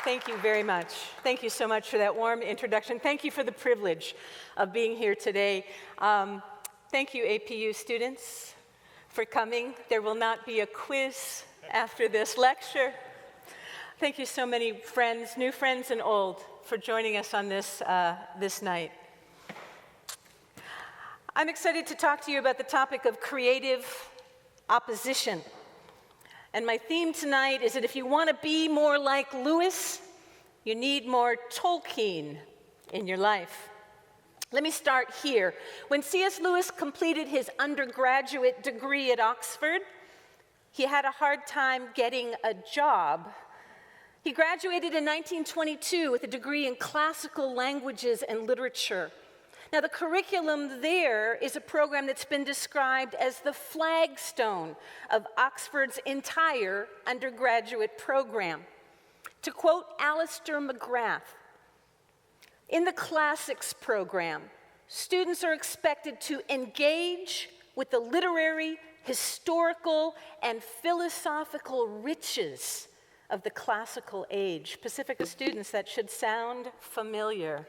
Thank you very much. Thank you so much for that warm introduction. Thank you for the privilege of being here today. Thank you, APU students, for coming. There will not be a quiz after this lecture. Thank you so many friends, new friends and old, for joining us on this night. I'm excited to talk to you about the topic of creative opposition. And my theme tonight is that if you want to be more like Lewis, you need more Tolkien in your life. Let me start here. When C.S. Lewis completed his undergraduate degree at Oxford, he had a hard time getting a job. He graduated in 1922 with a degree in classical languages and literature. Now, the curriculum there is a program that's been described as the flagstone of Oxford's entire undergraduate program. To quote Alistair McGrath, in the classics program, students are expected to engage with the literary, historical, and philosophical riches of the classical age. Pacifica students, that should sound familiar.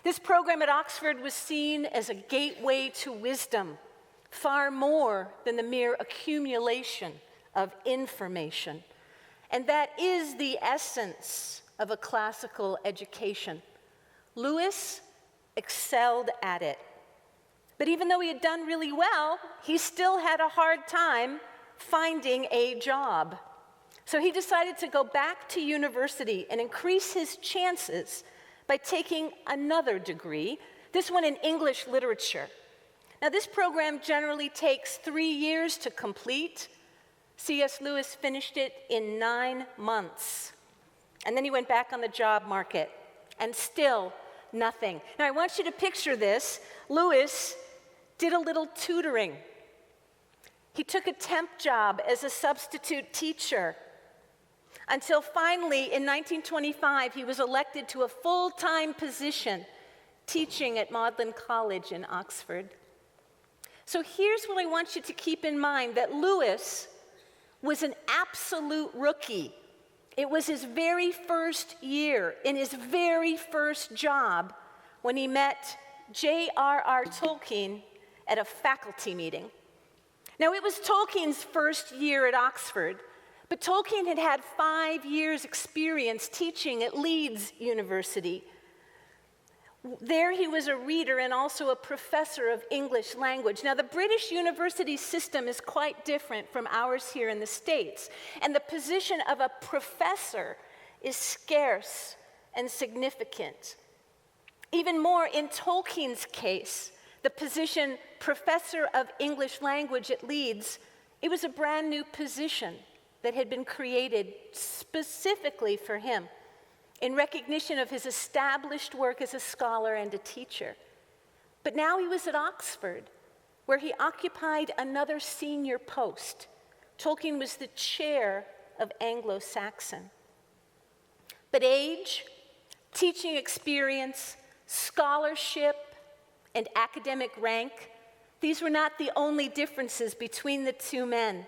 This program at Oxford was seen as a gateway to wisdom, far more than the mere accumulation of information. And that is the essence of a classical education. Lewis excelled at it. But even though he had done really well, he still had a hard time finding a job. So he decided to go back to university and increase his chances by taking another degree, this one in English literature. Now, this program generally takes 3 years to complete. C.S. Lewis finished it in 9 months. And then he went back on the job market, and still nothing. Now, I want you to picture this. Lewis did a little tutoring. He took a temp job as a substitute teacher, until finally, in 1925, he was elected to a full-time position teaching at Magdalen College in Oxford. So here's what I want you to keep in mind, that Lewis was an absolute rookie. It was his very first year, in his very first job, when he met J.R.R. Tolkien at a faculty meeting. Now, it was Tolkien's first year at Oxford, but Tolkien had had 5 years' experience teaching at Leeds University. There he was a reader and also a professor of English language. Now, the British university system is quite different from ours here in the States, and the position of a professor is scarce and significant. Even more, in Tolkien's case, the position professor of English language at Leeds, it was a brand new position that had been created specifically for him in recognition of his established work as a scholar and a teacher. But now he was at Oxford, where he occupied another senior post. Tolkien was the chair of Anglo-Saxon. But age, teaching experience, scholarship, and academic rank, these were not the only differences between the two men.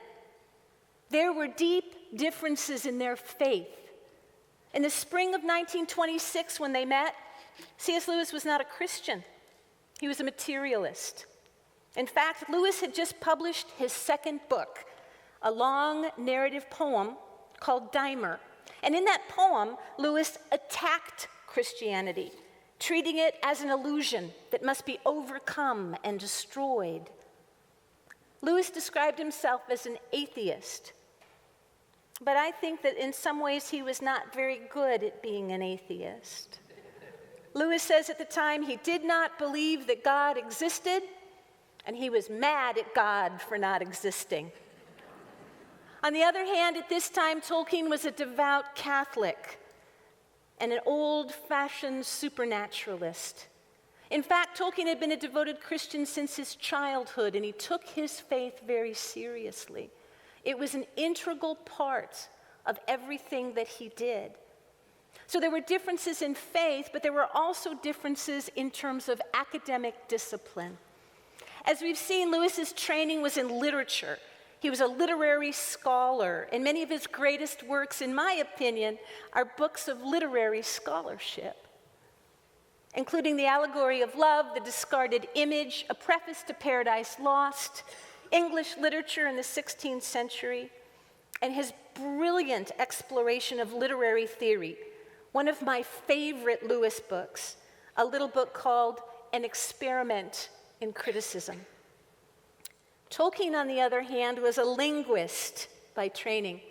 There were deep differences in their faith. In the spring of 1926, when they met, C.S. Lewis was not a Christian. He was a materialist. In fact, Lewis had just published his second book, a long narrative poem called Dimer. And in that poem, Lewis attacked Christianity, treating it as an illusion that must be overcome and destroyed. Lewis described himself as an atheist. But I think that in some ways he was not very good at being an atheist. Lewis says at the time he did not believe that God existed, and he was mad at God for not existing. On the other hand, at this time, Tolkien was a devout Catholic and an old-fashioned supernaturalist. In fact, Tolkien had been a devoted Christian since his childhood, and he took his faith very seriously. It was an integral part of everything that he did. So there were differences in faith, but there were also differences in terms of academic discipline. As we've seen, Lewis's training was in literature. He was a literary scholar, and many of his greatest works, in my opinion, are books of literary scholarship, including The Allegory of Love, The Discarded Image, A Preface to Paradise Lost, English Literature in the 16th Century, and his brilliant exploration of literary theory, one of my favorite Lewis books, a little book called An Experiment in Criticism. Tolkien, on the other hand, was a linguist by training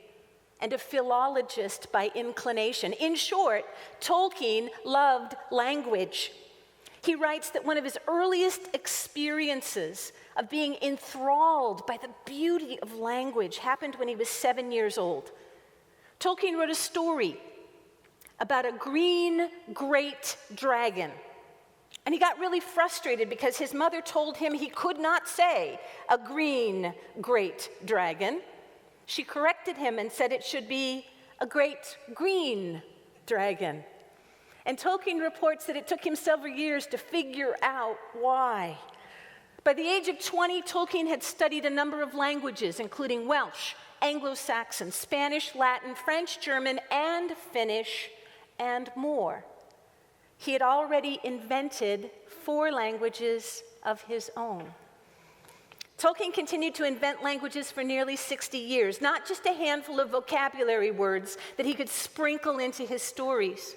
and a philologist by inclination. In short, Tolkien loved language. He writes that one of his earliest experiences of being enthralled by the beauty of language happened when he was 7 years old. Tolkien wrote a story about a green great dragon. And he got really frustrated because his mother told him he could not say a green great dragon. She corrected him and said it should be a great green dragon. And Tolkien reports that it took him several years to figure out why. By the age of 20, Tolkien had studied a number of languages, including Welsh, Anglo-Saxon, Spanish, Latin, French, German, and Finnish, and more. He had already invented 4 languages of his own. Tolkien continued to invent languages for nearly 60 years, not just a handful of vocabulary words that he could sprinkle into his stories,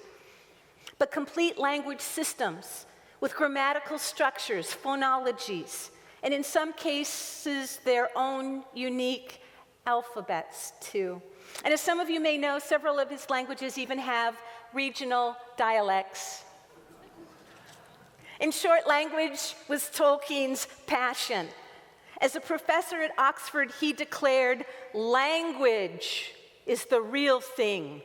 but complete language systems with grammatical structures, phonologies, and in some cases, their own unique alphabets, too. And as some of you may know, several of his languages even have regional dialects. In short, language was Tolkien's passion. As a professor at Oxford, he declared, "Language is the real thing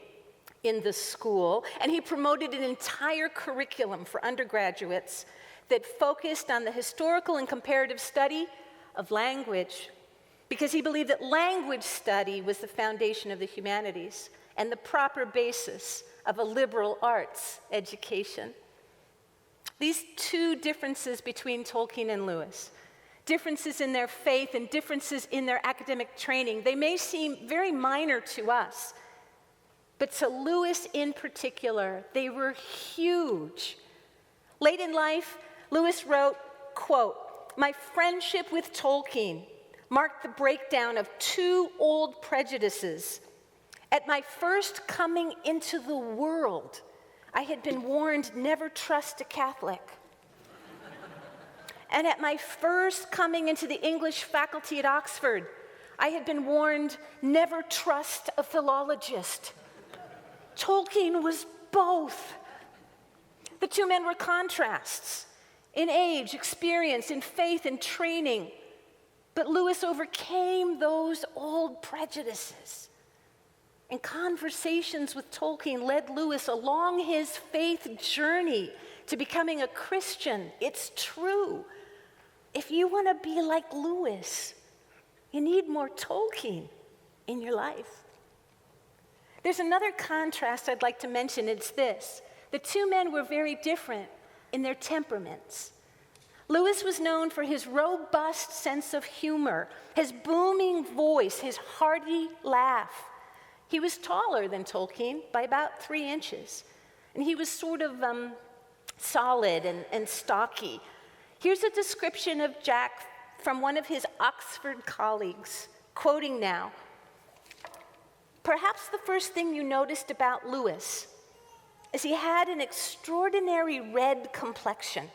in the school." And he promoted an entire curriculum for undergraduates that focused on the historical and comparative study of language, because he believed that language study was the foundation of the humanities and the proper basis of a liberal arts education. These 2 differences between Tolkien and Lewis, differences in their faith and differences in their academic training, they may seem very minor to us, but to Lewis in particular, they were huge. Late in life, Lewis wrote, quote, "My friendship with Tolkien marked the breakdown of 2 old prejudices. At my first coming into the world, I had been warned never trust a Catholic. And at my first coming into the English faculty at Oxford, I had been warned never trust a philologist." Tolkien was both. The 2 men were contrasts in age, experience, in faith, and training. But Lewis overcame those old prejudices. And conversations with Tolkien led Lewis along his faith journey to becoming a Christian. It's true. If you want to be like Lewis, you need more Tolkien in your life. There's another contrast I'd like to mention. It's this. The 2 men were very different in their temperaments. Lewis was known for his robust sense of humor, his booming voice, his hearty laugh. He was taller than Tolkien by about 3 inches, and he was sort of solid and stocky. Here's a description of Jack from one of his Oxford colleagues, quoting now, "Perhaps the first thing you noticed about Lewis is he had an extraordinary red complexion.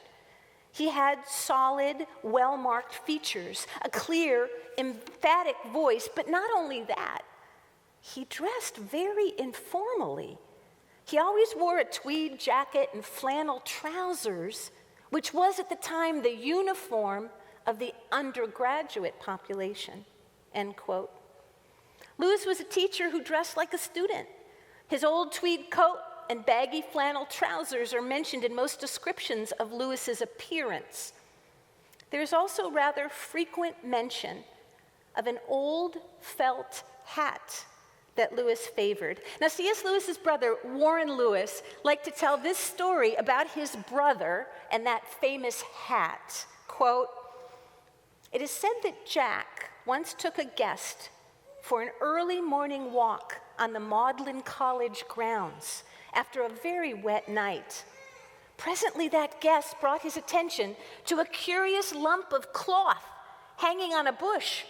He had solid, well-marked features, a clear, emphatic voice, but not only that, he dressed very informally. He always wore a tweed jacket and flannel trousers, which was at the time the uniform of the undergraduate population," end quote. Lewis was a teacher who dressed like a student. His old tweed coat and baggy flannel trousers are mentioned in most descriptions of Lewis's appearance. There's also rather frequent mention of an old felt hat that Lewis favored. Now, C.S. Lewis's brother, Warren Lewis, liked to tell this story about his brother and that famous hat. Quote, "It is said that Jack once took a guest for an early morning walk on the Magdalen College grounds after a very wet night. Presently, that guest brought his attention to a curious lump of cloth hanging on a bush.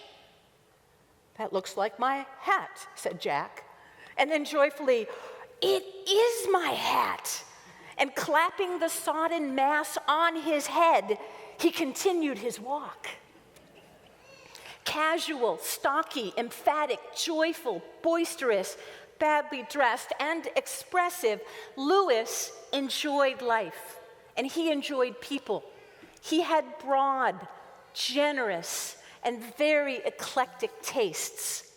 "That looks like my hat," said Jack. And then joyfully, "It is my hat." And clapping the sodden mass on his head, he continued his walk. Casual, stocky, emphatic, joyful, boisterous, badly dressed, and expressive, Lewis enjoyed life, and he enjoyed people. He had broad, generous, and very eclectic tastes.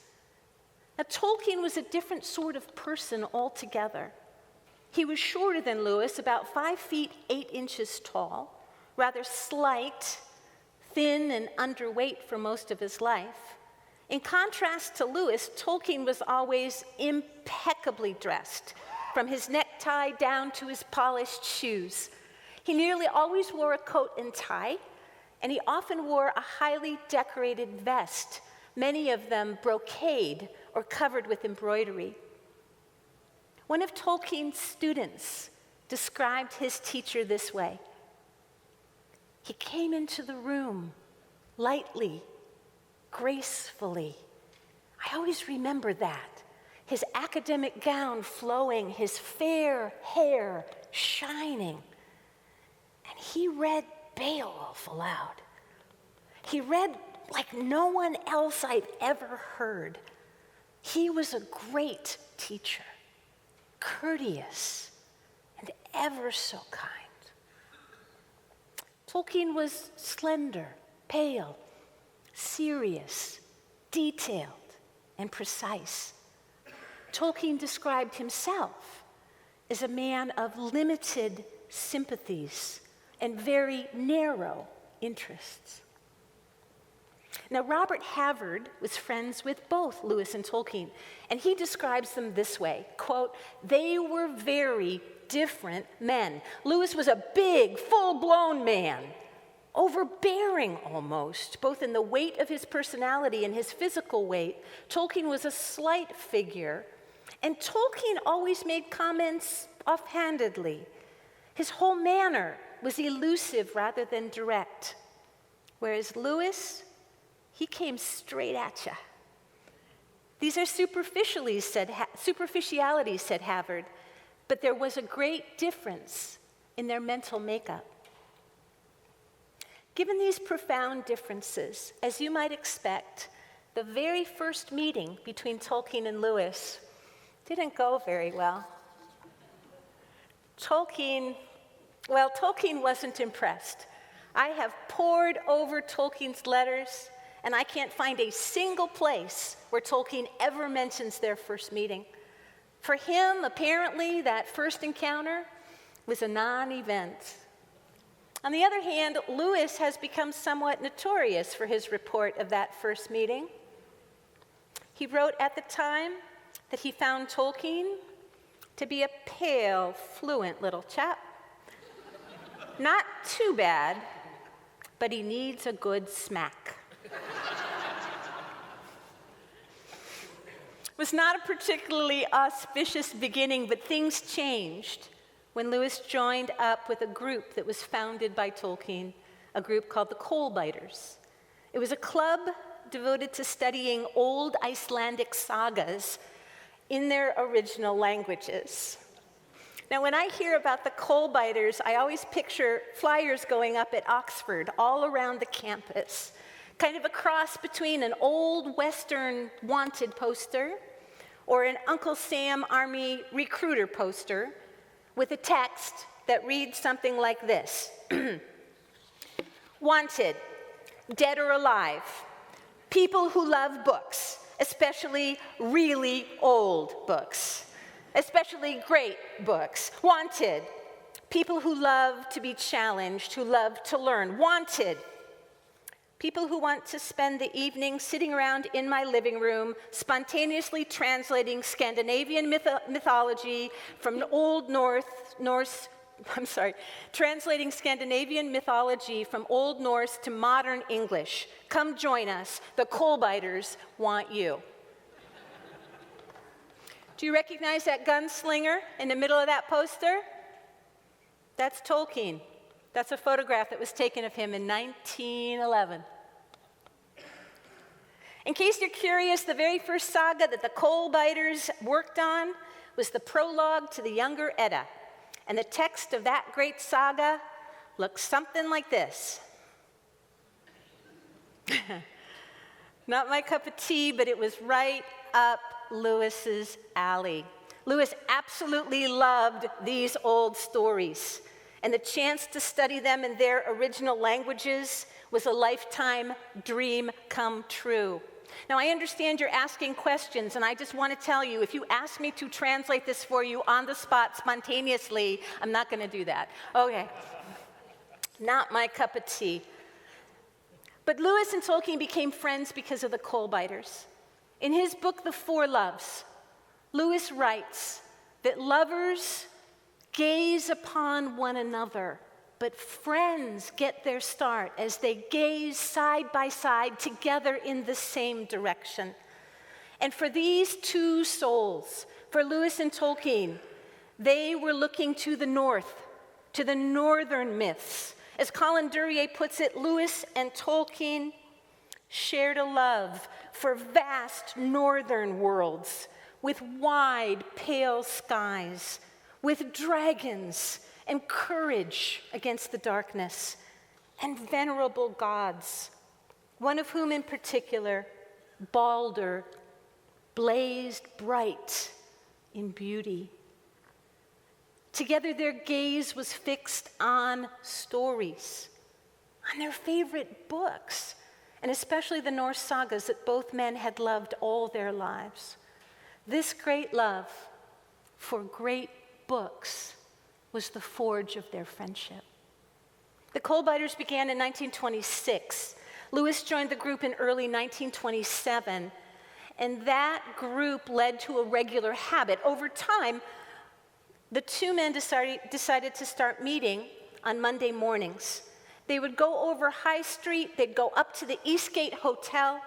Now, Tolkien was a different sort of person altogether. He was shorter than Lewis, about 5 feet 8 inches tall, rather slight, thin and underweight for most of his life. In contrast to Lewis, Tolkien was always impeccably dressed, from his necktie down to his polished shoes. He nearly always wore a coat and tie, and he often wore a highly decorated vest, many of them brocade or covered with embroidery. One of Tolkien's students described his teacher this way: "He came into the room lightly, gracefully." I always remember that. His academic gown flowing, his fair hair shining. And he read Beowulf aloud. He read like no one else I'd ever heard. He was a great teacher, courteous, and ever so kind. Tolkien was slender, pale, serious, detailed, and precise. Tolkien described himself as a man of limited sympathies and very narrow interests. Now, Robert Havard was friends with both Lewis and Tolkien, and he describes them this way, quote, "They were very different men. Lewis was a big, full-blown man, overbearing almost, both in the weight of his personality and his physical weight. Tolkien was a slight figure, and Tolkien always made comments offhandedly. His whole manner was elusive rather than direct, whereas Lewis, he came straight at you. These are superficialities, said Havard, but there was a great difference in their mental makeup." Given these profound differences, as you might expect, the very first meeting between Tolkien and Lewis didn't go very well. Tolkien wasn't impressed. I have pored over Tolkien's letters, and I can't find a single place where Tolkien ever mentions their first meeting. For him, apparently, that first encounter was a non-event. On the other hand, Lewis has become somewhat notorious for his report of that first meeting. He wrote at the time that he found Tolkien to be a pale, fluent little chap. Not too bad, but he needs a good smack. It was not a particularly auspicious beginning, but things changed when Lewis joined up with a group that was founded by Tolkien, a group called the Coalbiters. It was a club devoted to studying old Icelandic sagas in their original languages. Now, when I hear about the Coalbiters, I always picture flyers going up at Oxford all around the campus, kind of a cross between an old Western wanted poster or an Uncle Sam Army recruiter poster with a text that reads something like this. Wanted, dead or alive, people who love books, especially really old books, especially great books. Wanted, people who love to be challenged, who love to learn. Wanted, people who want to spend the evening sitting around in my living room, spontaneously translating Scandinavian mythology from Old Norse translating Scandinavian mythology from Old Norse to modern English. Come join us. The coal-biters want you. Do you recognize that gunslinger in the middle of that poster? That's Tolkien. That's a photograph that was taken of him in 1911. In case you're curious, the very first saga that the coal-biters worked on was the prologue to the Younger Edda. And the text of that great saga looks something like this. Not my cup of tea, but it was right up Lewis's alley. Lewis absolutely loved these old stories, and the chance to study them in their original languages was a lifetime dream come true. Now, I understand you're asking questions, and I just want to tell you, if you ask me to translate this for you on the spot spontaneously, I'm not going to do that. Okay. Not my cup of tea. But Lewis and Tolkien became friends because of the coal-biters. In his book, The Four Loves, Lewis writes that lovers gaze upon one another, but friends get their start as they gaze side by side together in the same direction. And for these two souls, for Lewis and Tolkien, they were looking to the north, to the northern myths. As Colin Duryea puts it, Lewis and Tolkien shared a love for vast northern worlds with wide, pale skies, with dragons and courage against the darkness, and venerable gods, one of whom in particular, Balder, blazed bright in beauty. Together their gaze was fixed on stories, on their favorite books, and especially the Norse sagas that both men had loved all their lives. This great love for great books was the forge of their friendship. The coal-biters began in 1926. Lewis joined the group in early 1927, and that group led to a regular habit. Over time, the two men decided to start meeting on Monday mornings. They would go over High Street, they'd go up to the Eastgate Hotel,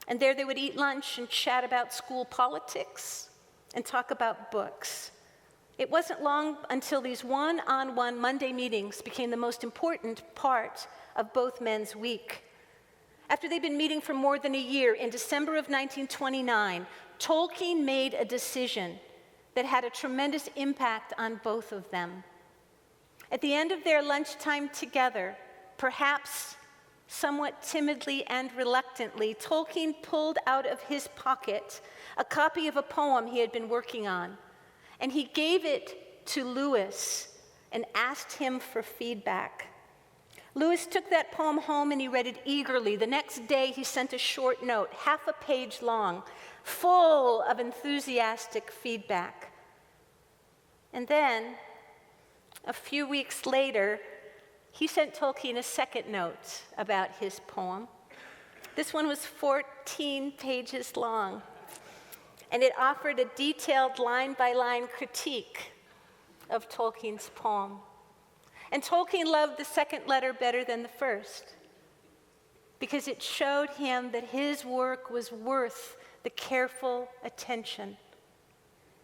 and there they would eat lunch and chat about school politics and talk about books. It wasn't long until these one-on-one Monday meetings became the most important part of both men's week. After they'd been meeting for more than a year, in December of 1929, Tolkien made a decision that had a tremendous impact on both of them. At the end of their lunchtime together, perhaps somewhat timidly and reluctantly, Tolkien pulled out of his pocket a copy of a poem he had been working on, and he gave it to Lewis and asked him for feedback. Lewis took that poem home and he read it eagerly. The next day he sent a short note, half a page long, full of enthusiastic feedback. And then, a few weeks later, he sent Tolkien a second note about his poem. This one was 14 pages long, and it offered a detailed line-by-line critique of Tolkien's poem. And Tolkien loved the second letter better than the first because it showed him that his work was worth the careful attention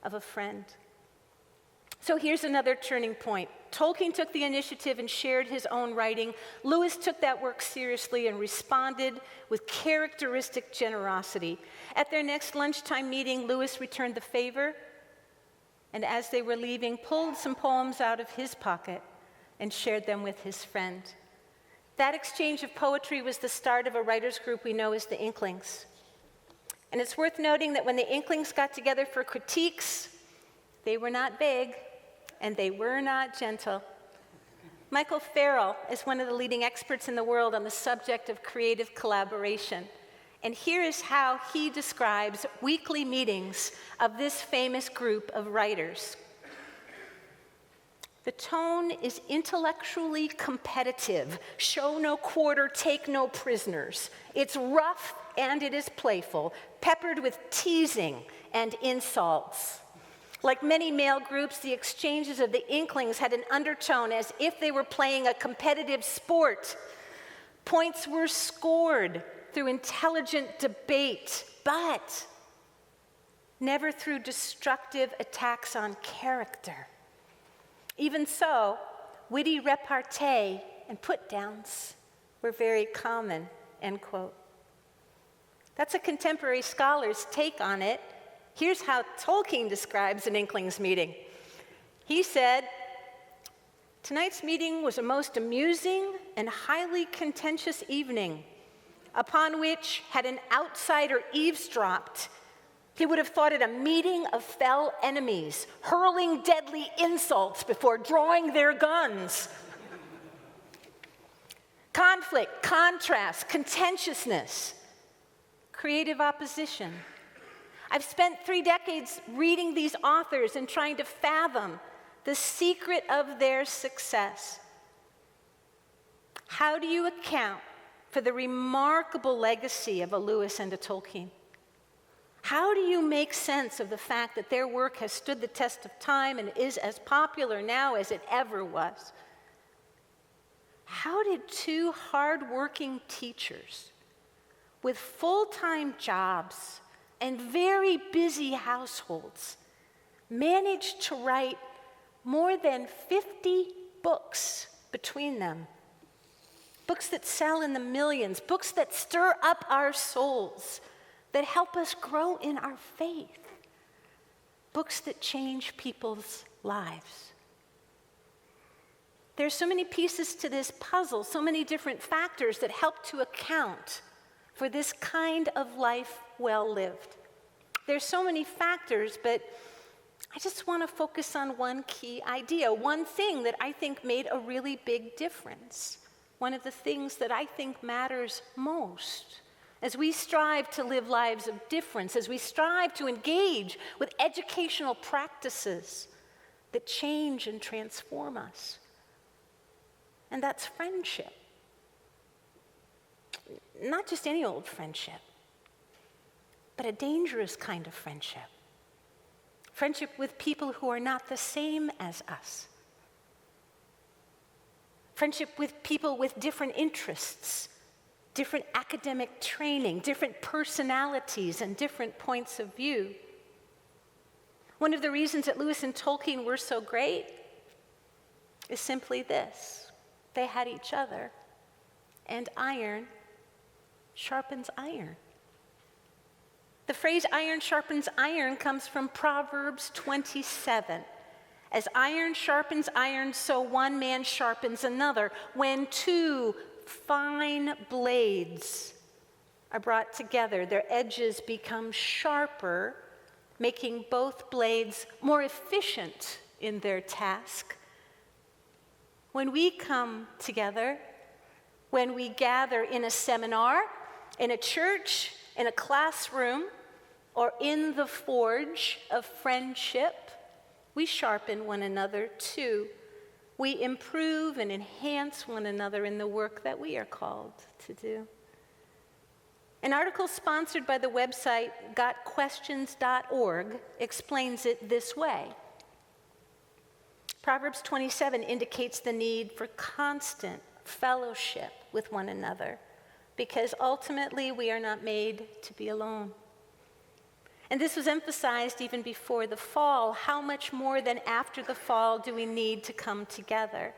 of a friend. So here's another turning point. Tolkien took the initiative and shared his own writing. Lewis took that work seriously and responded with characteristic generosity. At their next lunchtime meeting, Lewis returned the favor, and as they were leaving, pulled some poems out of his pocket and shared them with his friend. That exchange of poetry was the start of a writers' group we know as the Inklings. And it's worth noting that when the Inklings got together for critiques, they were not vague, and they were not gentle. Michael Farrell is one of the leading experts in the world on the subject of creative collaboration. And here is how he describes weekly meetings of this famous group of writers. The tone is intellectually competitive. Show no quarter, take no prisoners. It's rough and it is playful, peppered with teasing and insults. Like many male groups, the exchanges of the Inklings had an undertone as if they were playing a competitive sport. Points were scored through intelligent debate, but never through destructive attacks on character. Even so, witty repartee and put-downs were very common, end quote. That's a contemporary scholar's take on it. Here's how Tolkien describes an Inklings meeting. He said, "Tonight's meeting was a most amusing and highly contentious evening, upon which, had an outsider eavesdropped, he would have thought it a meeting of fell enemies, hurling deadly insults before drawing their guns. Conflict, contrast, contentiousness, creative opposition. I've spent 3 decades reading these authors and trying to fathom the secret of their success. How do you account for the remarkable legacy of a Lewis and a Tolkien? How do you make sense of the fact that their work has stood the test of time and is as popular now as it ever was? How did 2 hard-working teachers with full-time jobs and very busy households manage to write more than 50 books between them? Books that sell in the millions, books that stir up our souls, that help us grow in our faith, books that change people's lives. There's so many pieces to this puzzle, so many different factors that help to account for this kind of life well lived. There's so many factors, but I just want to focus on one key idea, one thing that I think made a really big difference, one of the things that I think matters most. As we strive to live lives of difference, as we strive to engage with educational practices that change and transform us. And that's friendship. Not just any old friendship, but a dangerous kind of friendship. Friendship with people who are not the same as us. Friendship with people with different interests, different academic training, different personalities, and different points of view. One of the reasons that Lewis and Tolkien were so great is simply this: they had each other, and iron sharpens iron. The phrase iron sharpens iron comes from Proverbs 27. As iron sharpens iron, so one man sharpens another. When 2 fine blades are brought together, their edges become sharper, making both blades more efficient in their task. When we come together, when we gather in a seminar, in a church, in a classroom, or in the forge of friendship, we sharpen one another too. We improve and enhance one another in the work that we are called to do. An article sponsored by the website gotquestions.org explains it this way. Proverbs 27 indicates the need for constant fellowship with one another, because ultimately we are not made to be alone. And this was emphasized even before the fall. How much more than after the fall do we need to come together?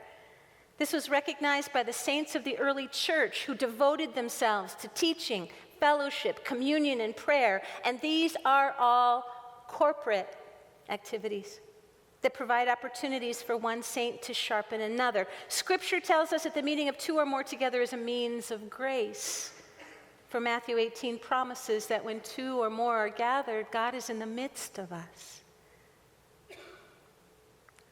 This was recognized by the saints of the early church who devoted themselves to teaching, fellowship, communion, and prayer. And these are all corporate activities that provide opportunities for one saint to sharpen another. Scripture tells us that the meeting of 2 or more together is a means of grace. For Matthew 18 promises that when 2 or more are gathered, God is in the midst of us.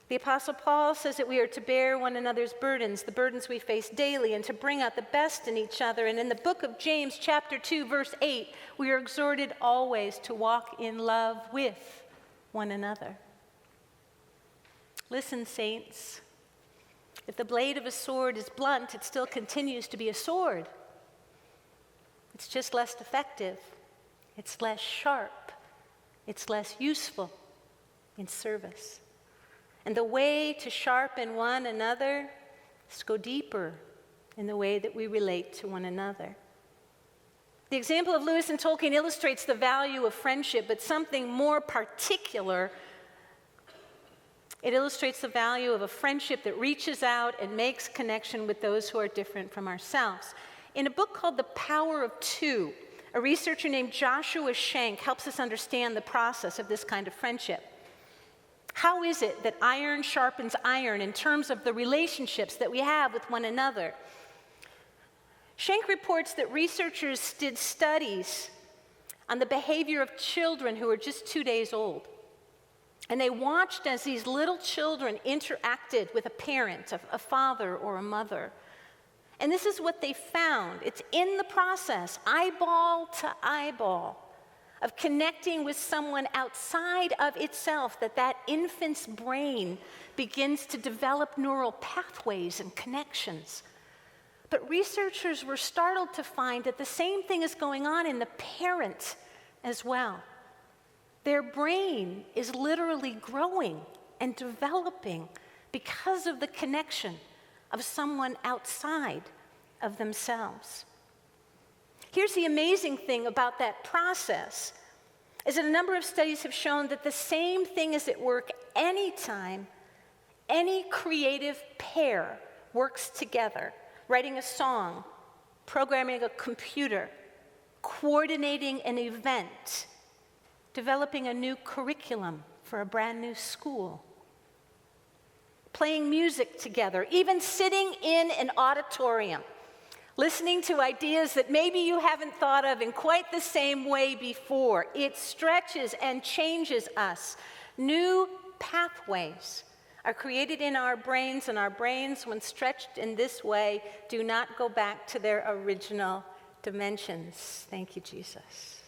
The Apostle Paul says that we are to bear one another's burdens, the burdens we face daily, and to bring out the best in each other. And in the book of James, chapter 2, verse 8, we are exhorted always to walk in love with one another. Listen, saints, if the blade of a sword is blunt, it still continues to be a sword. It's just less effective. It's less sharp. It's less useful. in service. And the way to sharpen one another is to go deeper in the way that we relate to one another. The example of Lewis and Tolkien illustrates the value of friendship, but something more particular. It illustrates the value of a friendship that reaches out and makes connection with those who are different from ourselves. In a book called The Power of Two, a researcher named Joshua Shank helps us understand the process of this kind of friendship. How is it that iron sharpens iron in terms of the relationships that we have with one another? Shank reports that researchers did studies on the behavior of children who were just 2 days old. And they watched as these little children interacted with a parent, a father or a mother. And this is what they found. It's in the process, eyeball to eyeball, of connecting with someone outside of itself, that infant's brain begins to develop neural pathways and connections. But researchers were startled to find that the same thing is going on in the parent as well. Their brain is literally growing and developing because of the connection of someone outside of themselves. Here's the amazing thing about that process, is that a number of studies have shown that the same thing is at work anytime any creative pair works together, writing a song, programming a computer, coordinating an event, developing a new curriculum for a brand new school, playing music together, even sitting in an auditorium, listening to ideas that maybe you haven't thought of in quite the same way before. It stretches and changes us. New pathways are created in our brains, and our brains, when stretched in this way, do not go back to their original dimensions. Thank you, Jesus.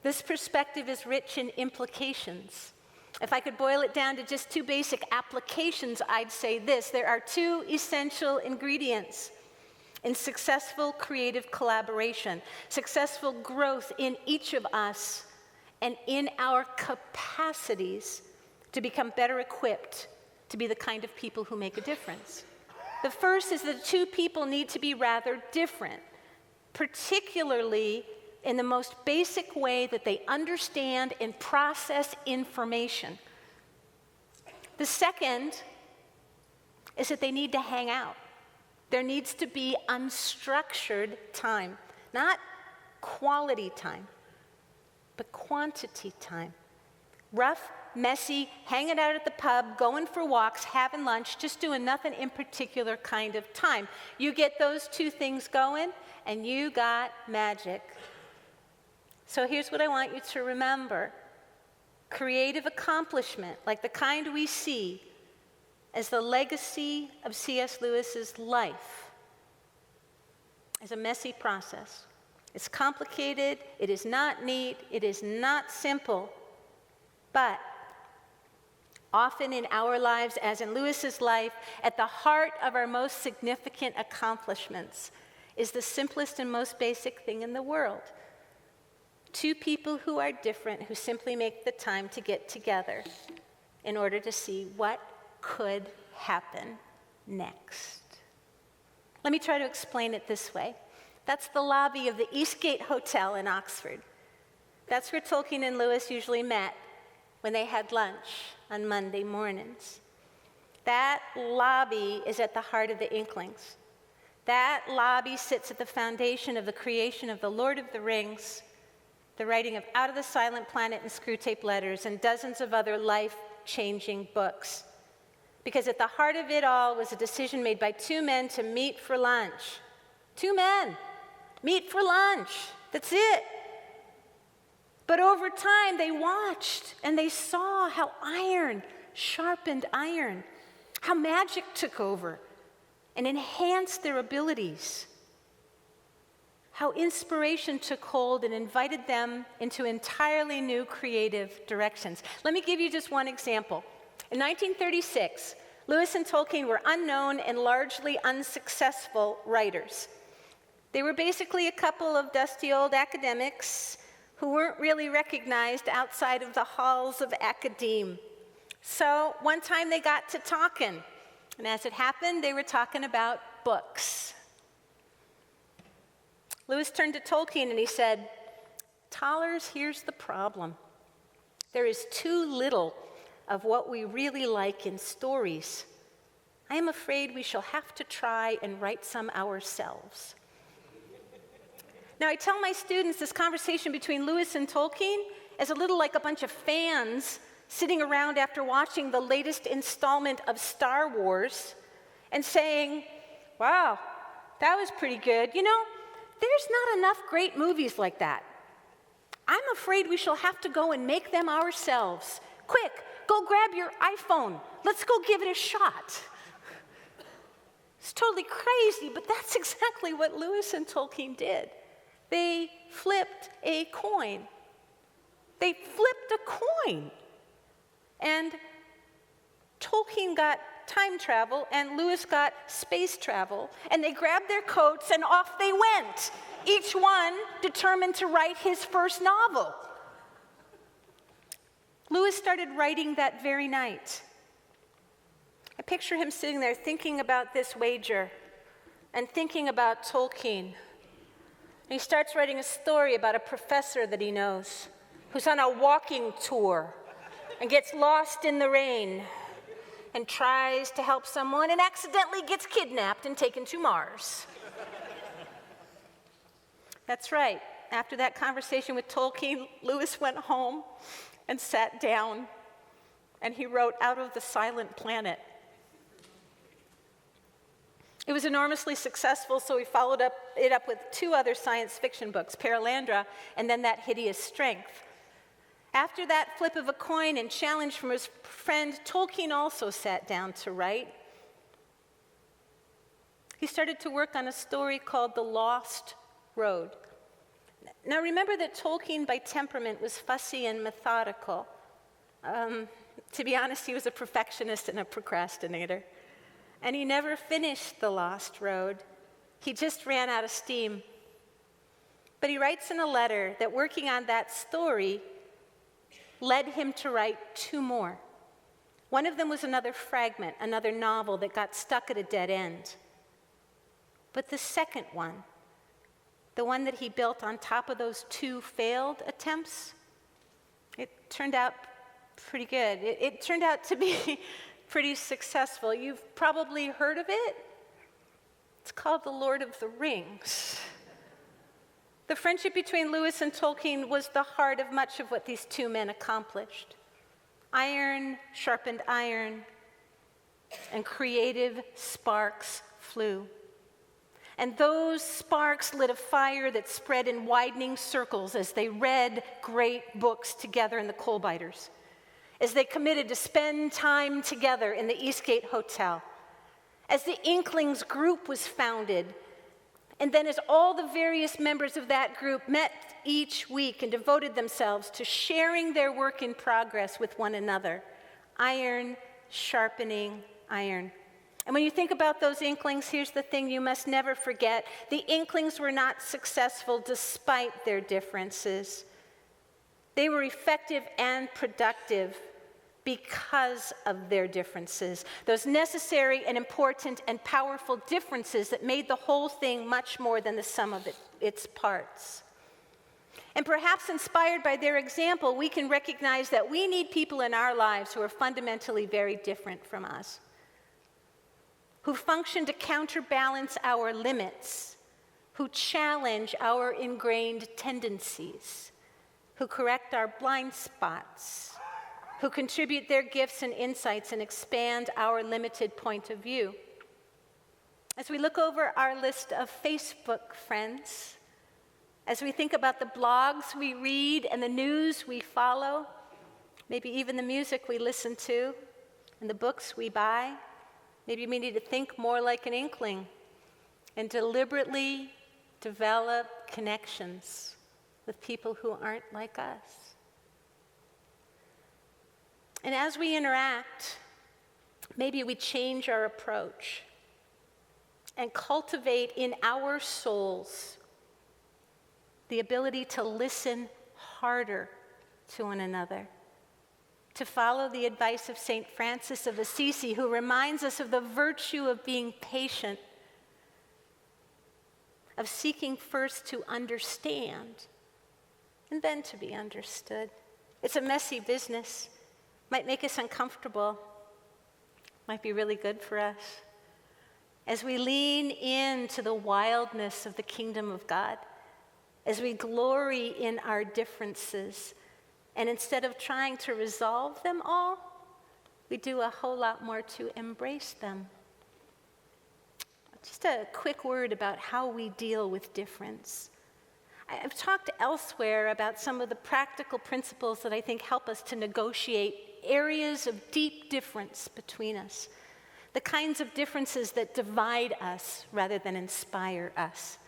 This perspective is rich in implications. If I could boil it down to just two basic applications, I'd say this: there are two essential ingredients in successful creative collaboration, successful growth in each of us, and in our capacities to become better equipped to be the kind of people who make a difference. The first is that two people need to be rather different, particularly in the most basic way that they understand and process information. The second is that they need to hang out. There needs to be unstructured time, not quality time, but quantity time. Rough, messy, hanging out at the pub, going for walks, having lunch, just doing nothing in particular kind of time. You get those two things going, and you got magic. So here's what I want you to remember. Creative accomplishment, like the kind we see as the legacy of C.S. Lewis's life, is a messy process. It's complicated, it is not neat, it is not simple, but often in our lives, as in Lewis's life, at the heart of our most significant accomplishments is the simplest and most basic thing in the world. Two people who are different, who simply make the time to get together in order to see what could happen next. Let me try to explain it this way. That's the lobby of the Eastgate Hotel in Oxford. That's where Tolkien and Lewis usually met when they had lunch on Monday mornings. That lobby is at the heart of the Inklings. That lobby sits at the foundation of the creation of The Lord of the Rings, the writing of Out of the Silent Planet and Screwtape Letters, and dozens of other life-changing books. Because at the heart of it all was a decision made by two men to meet for lunch. Two men meet for lunch. That's it. But over time, they watched and they saw how iron sharpened iron, how magic took over and enhanced their abilities, how inspiration took hold and invited them into entirely new creative directions. Let me give you just one example. In 1936, Lewis and Tolkien were unknown and largely unsuccessful writers. They were basically a couple of dusty old academics who weren't really recognized outside of the halls of academe. So one time they got to talking, and as it happened, they were talking about books. Lewis turned to Tolkien and he said, "Tollers, here's the problem. There is too little of what we really like in stories. I am afraid we shall have to try and write some ourselves." Now, I tell my students this conversation between Lewis and Tolkien is a little like a bunch of fans sitting around after watching the latest installment of Star Wars and saying, "Wow, that was pretty good. You know, there's not enough great movies like that. I'm afraid we shall have to go and make them ourselves. Quick, go grab your iPhone. Let's go give it a shot." It's totally crazy, but that's exactly what Lewis and Tolkien did. They flipped a coin. They flipped a coin. And Tolkien got time travel, and Lewis got space travel, and they grabbed their coats and off they went, each one determined to write his first novel. Lewis started writing that very night. I picture him sitting there thinking about this wager and thinking about Tolkien. And he starts writing a story about a professor that he knows who's on a walking tour and gets lost in the rain and tries to help someone and accidentally gets kidnapped and taken to Mars. That's right. After that conversation with Tolkien, Lewis went home and sat down, and he wrote Out of the Silent Planet. It was enormously successful, so he followed it up with 2 other science fiction books, Perelandra and then That Hideous Strength. After that flip of a coin and challenge from his friend, Tolkien also sat down to write. He started to work on a story called The Lost Road. Now remember that Tolkien by temperament was fussy and methodical. To be honest, he was a perfectionist and a procrastinator. And he never finished The Lost Road. He just ran out of steam. But he writes in a letter that working on that story led him to write 2 more. One of them was another fragment, another novel that got stuck at a dead end. But the second one, the one that he built on top of those 2 failed attempts, it turned out pretty good. It turned out to be pretty successful. You've probably heard of it. It's called The Lord of the Rings. The friendship between Lewis and Tolkien was the heart of much of what these 2 men accomplished. Iron sharpened iron, and creative sparks flew. And those sparks lit a fire that spread in widening circles as they read great books together in the Coal-Biters, as they committed to spend time together in the Eastgate Hotel, as the Inklings group was founded, and then as all the various members of that group met each week and devoted themselves to sharing their work in progress with one another. Iron sharpening iron. And when you think about those Inklings, here's the thing you must never forget. The Inklings were not successful despite their differences. They were effective and productive because of their differences, those necessary and important and powerful differences that made the whole thing much more than the sum of its parts. And perhaps inspired by their example, we can recognize that we need people in our lives who are fundamentally very different from us, who function to counterbalance our limits, who challenge our ingrained tendencies, who correct our blind spots, who contribute their gifts and insights and expand our limited point of view. As we look over our list of Facebook friends, as we think about the blogs we read and the news we follow, maybe even the music we listen to and the books we buy, maybe we need to think more like an Inkling and deliberately develop connections with people who aren't like us. And as we interact, maybe we change our approach and cultivate in our souls the ability to listen harder to one another, to follow the advice of St. Francis of Assisi, who reminds us of the virtue of being patient, of seeking first to understand and then to be understood. It's a messy business, might make us uncomfortable, might be really good for us. As we lean into the wildness of the kingdom of God, as we glory in our differences, and instead of trying to resolve them all, we do a whole lot more to embrace them. Just a quick word about how we deal with difference. I've talked elsewhere about some of the practical principles that I think help us to negotiate areas of deep difference between us, the kinds of differences that divide us rather than inspire us.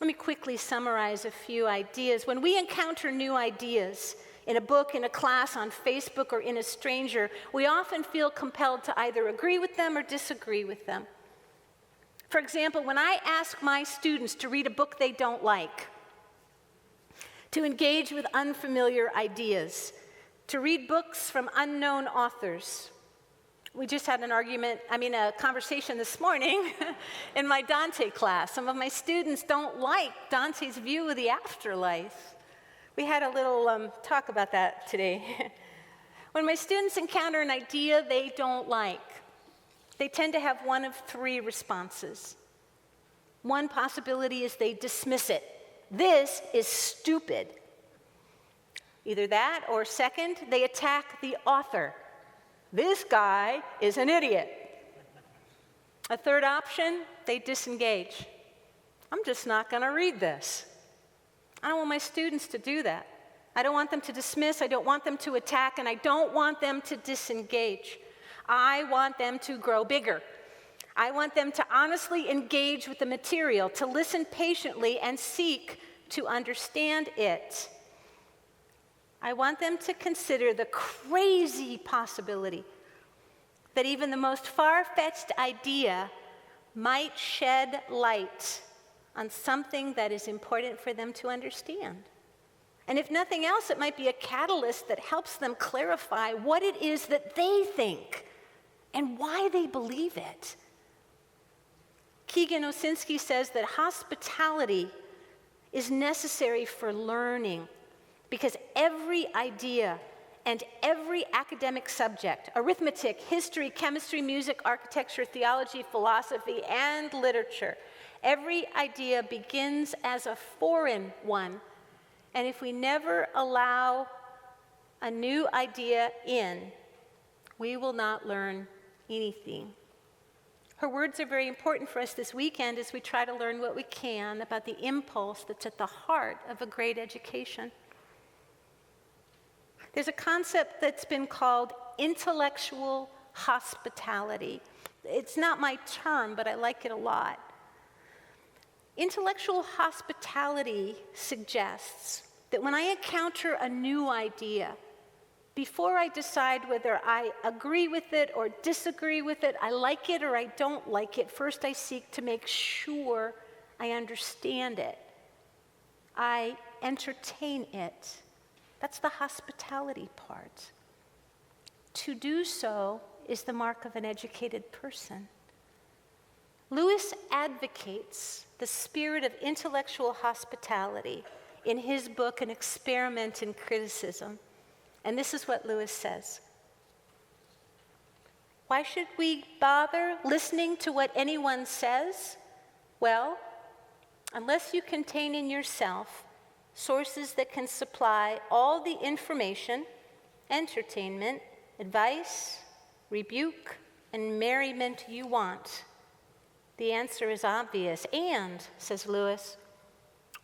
Let me quickly summarize a few ideas. When we encounter new ideas in a book, in a class, on Facebook, or in a stranger, we often feel compelled to either agree with them or disagree with them. For example, when I ask my students to read a book they don't like, to engage with unfamiliar ideas, to read books from unknown authors. We just had a conversation this morning in my Dante class. Some of my students don't like Dante's view of the afterlife. We had a little talk about that today. When my students encounter an idea they don't like, they tend to have one of three responses. One possibility is they dismiss it. This is stupid. Either that, or second, they attack the author. This guy is an idiot. A third option, they disengage. I'm just not going to read this. I don't want my students to do that. I don't want them to dismiss, I don't want them to attack, and I don't want them to disengage. I want them to grow bigger. I want them to honestly engage with the material, to listen patiently and seek to understand it. I want them to consider the crazy possibility that even the most far-fetched idea might shed light on something that is important for them to understand. And if nothing else, it might be a catalyst that helps them clarify what it is that they think and why they believe it. Keegan Osinski says that hospitality is necessary for learning because every idea and every academic subject, arithmetic, history, chemistry, music, architecture, theology, philosophy, and literature, every idea begins as a foreign one. And if we never allow a new idea in, we will not learn anything. Her words are very important for us this weekend as we try to learn what we can about the impulse that's at the heart of a great education. There's a concept that's been called intellectual hospitality. It's not my term, but I like it a lot. Intellectual hospitality suggests that when I encounter a new idea, before I decide whether I agree with it or disagree with it, I like it or I don't like it, first I seek to make sure I understand it. I entertain it. That's the hospitality part. To do so is the mark of an educated person. Lewis advocates the spirit of intellectual hospitality in his book, An Experiment in Criticism. And this is what Lewis says. Why should we bother listening to what anyone says? Well, unless you contain in yourself sources that can supply all the information, entertainment, advice, rebuke, and merriment you want, the answer is obvious. And, says Lewis,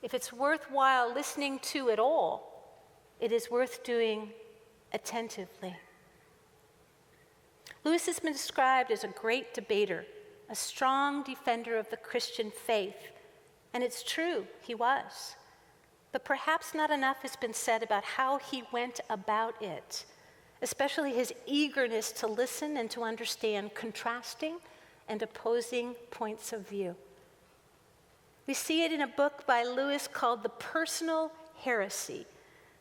if it's worthwhile listening to at all, it is worth doing attentively. Lewis has been described as a great debater, a strong defender of the Christian faith, and it's true, he was. But perhaps not enough has been said about how he went about it, especially his eagerness to listen and to understand contrasting and opposing points of view. We see it in a book by Lewis called The Personal Heresy.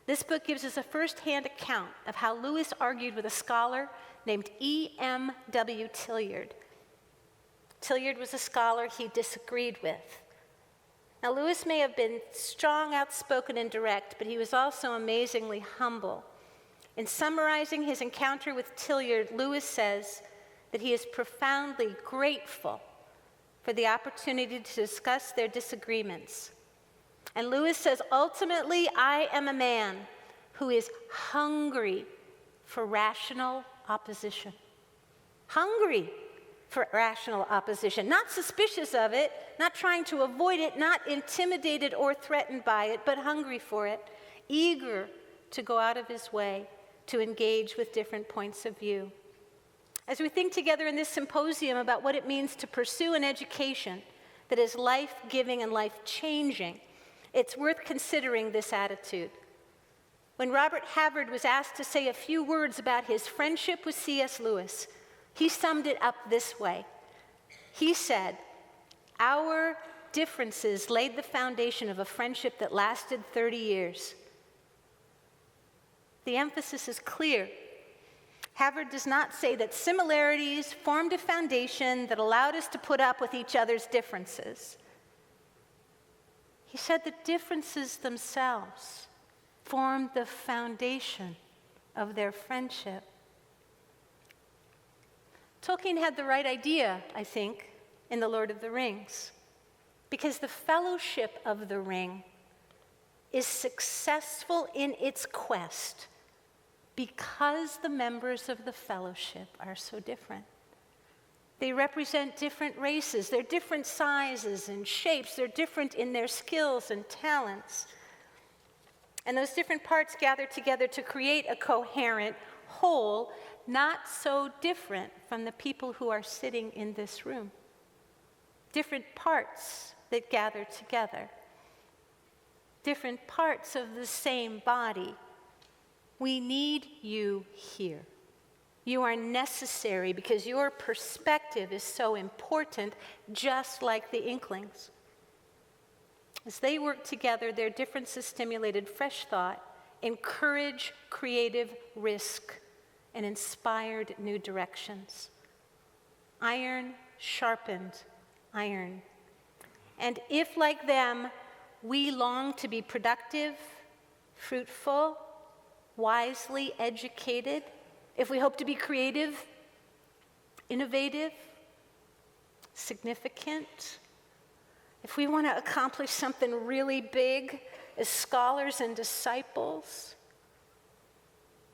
This book gives us a first-hand account of how Lewis argued with a scholar named E.M.W. Tilliard. Tilliard was a scholar he disagreed with. Now, Lewis may have been strong, outspoken, and direct, but he was also amazingly humble. In summarizing his encounter with Tilliard, Lewis says that he is profoundly grateful for the opportunity to discuss their disagreements. And Lewis says, ultimately, I am a man who is hungry for rational opposition. Hungry for rational opposition, not suspicious of it, not trying to avoid it, not intimidated or threatened by it, but hungry for it, eager to go out of his way to engage with different points of view. As we think together in this symposium about what it means to pursue an education that is life-giving and life-changing, it's worth considering this attitude. When Robert Havard was asked to say a few words about his friendship with C.S. Lewis, he summed it up this way. He said, "Our differences laid the foundation of a friendship that lasted 30 years. The emphasis is clear. Havard does not say that similarities formed a foundation that allowed us to put up with each other's differences. He said the differences themselves formed the foundation of their friendship. Tolkien had the right idea, I think, in The Lord of the Rings, because the Fellowship of the Ring is successful in its quest because the members of the Fellowship are so different. They represent different races, they're different sizes and shapes, they're different in their skills and talents. And those different parts gather together to create a coherent whole, not so different from the people who are sitting in this room. Different parts that gather together. Different parts of the same body. We need you here. You are necessary because your perspective is so important, just like the Inklings. As they work together, their differences stimulated fresh thought, encouraged creative risk, and inspired new directions. Iron sharpened iron. And if, like them, we long to be productive, fruitful, wisely educated, if we hope to be creative, innovative, significant, if we want to accomplish something really big as scholars and disciples,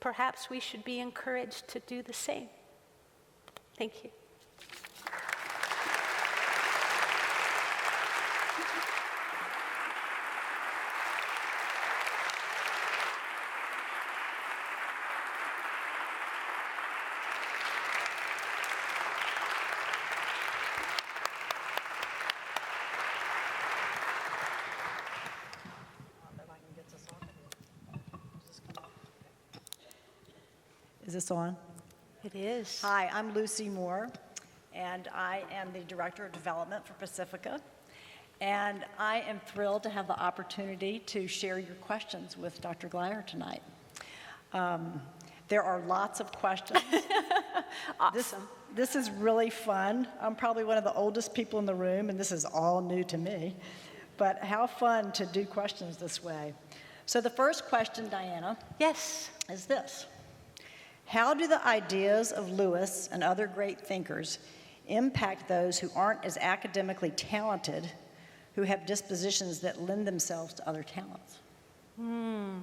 perhaps we should be encouraged to do the same. Thank you. Is this on? It is. Hi, I'm Lucy Moore, and I am the Director of Development for Pacifica. And I am thrilled to have the opportunity to share your questions with Dr. Glyer tonight. There are lots of questions. Awesome. This is really fun. I'm probably one of the oldest people in the room, and this is all new to me. But how fun to do questions this way. So the first question, Diana, Yes. is this. How do the ideas of Lewis and other great thinkers impact those who aren't as academically talented, who have dispositions that lend themselves to other talents? Well,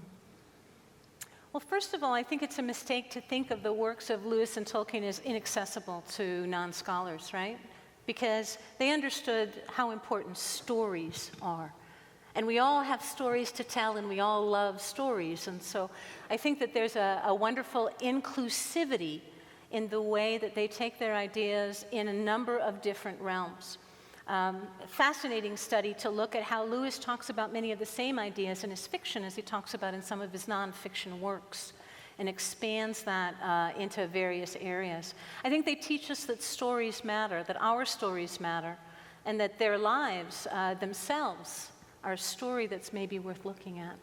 first of all, I think it's a mistake to think of the works of Lewis and Tolkien as inaccessible to non-scholars, right? Because they understood how important stories are. And we all have stories to tell, and we all love stories. And so I think that there's a wonderful inclusivity in the way that they take their ideas in a number of different realms. Fascinating study to look at how Lewis talks about many of the same ideas in his fiction as he talks about in some of his nonfiction works, and expands that into various areas. I think they teach us that stories matter, that our stories matter, and that their lives themselves are a story that's maybe worth looking at.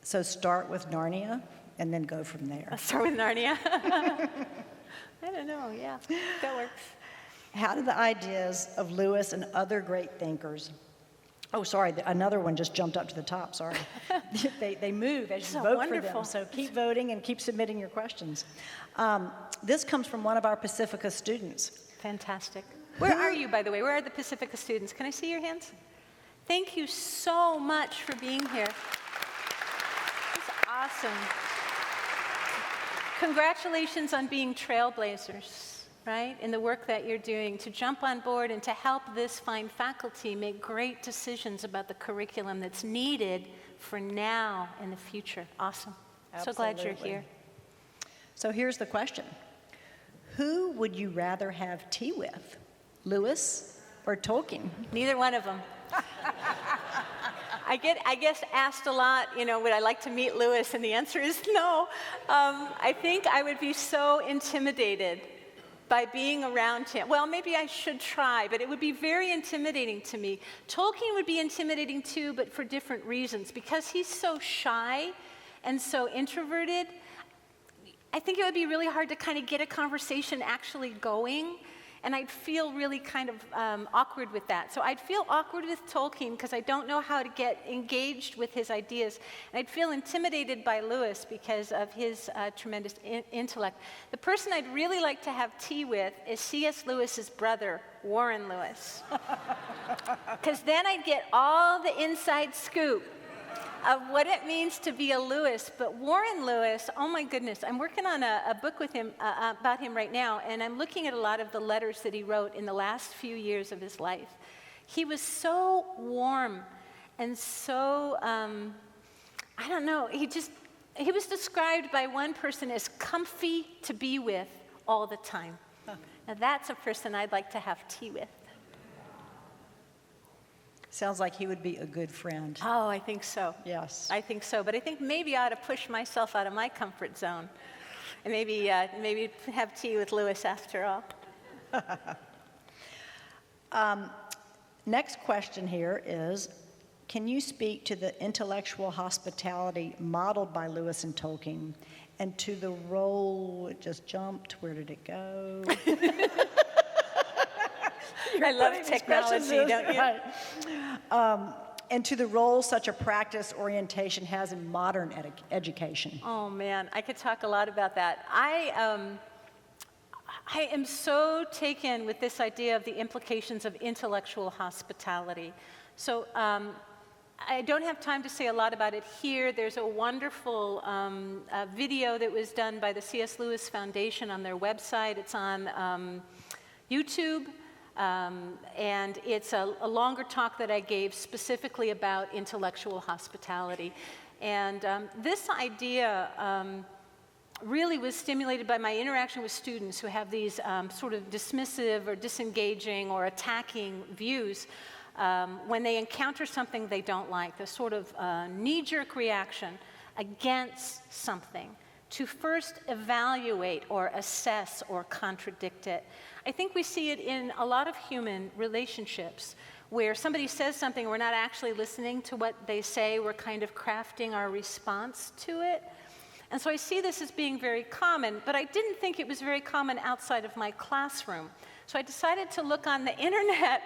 So start with Narnia and then go from there. Let's start with Narnia. I don't know, yeah, that works. How do the ideas of Lewis and other great thinkers, oh, sorry, another one just jumped up to the top, sorry. They move as you So vote wonderful. for them, so keep voting and keep submitting your questions. This comes from one of our Pacifica students. Fantastic. Where are you, by the way? Where are the Pacifica students? Can I see your hands? Thank you so much for being here. It's awesome. Congratulations on being trailblazers, right, in the work that you're doing, to jump on board and to help this fine faculty make great decisions about the curriculum that's needed for now and the future. Awesome. So glad you're here. So here's the question. Who would you rather have tea with, Lewis or Tolkien? Neither one of them. I guess asked a lot, would I like to meet Lewis? And the answer is no. I think I would be so intimidated by being around him. Well, maybe I should try, but it would be very intimidating to me. Tolkien would be intimidating too, but for different reasons. Because he's so shy and so introverted, I think it would be really hard to kind of get a conversation actually going. And I'd feel really kind of awkward with that. So I'd feel awkward with Tolkien because I don't know how to get engaged with his ideas. And I'd feel intimidated by Lewis because of his tremendous intellect. The person I'd really like to have tea with is C.S. Lewis's brother, Warren Lewis. Because then I'd get all the inside scoop of what it means to be a Lewis. But Warren Lewis, oh my goodness, I'm working on a book with him about him right now, and I'm looking at a lot of the letters that he wrote in the last few years of his life. He was so warm and so, I don't know, he was described by one person as comfy to be with all the time. Now that's a person I'd like to have tea with. Sounds like he would be a good friend. Oh, I think so. Yes. I think so, but I think maybe I ought to push myself out of my comfort zone and maybe have tea with Lewis after all. Next question here is, can you speak to the intellectual hospitality modeled by Lewis and Tolkien and to the role, it just jumped, where did it go? I love technology, don't you? Right. And to the role such a practice orientation has in modern education. Oh man, I could talk a lot about that. I am so taken with this idea of the implications of intellectual hospitality. So I don't have time to say a lot about it here. There's a wonderful video that was done by the C.S. Lewis Foundation on their website. It's on YouTube. And it's a longer talk that I gave specifically about intellectual hospitality. And this idea really was stimulated by my interaction with students who have these sort of dismissive or disengaging or attacking views when they encounter something they don't like, the sort of knee-jerk reaction against something, to first evaluate or assess or contradict it. I think we see it in a lot of human relationships where somebody says something, we're not actually listening to what they say, we're kind of crafting our response to it. And so I see this as being very common, but I didn't think it was very common outside of my classroom. So I decided to look on the internet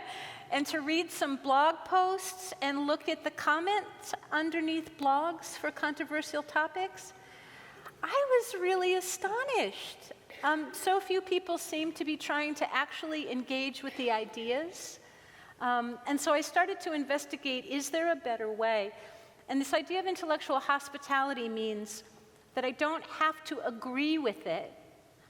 and to read some blog posts and look at the comments underneath blogs for controversial topics. I was really astonished. So few people seem to be trying to actually engage with the ideas. And so I started to investigate, is there a better way? And this idea of intellectual hospitality means that I don't have to agree with it.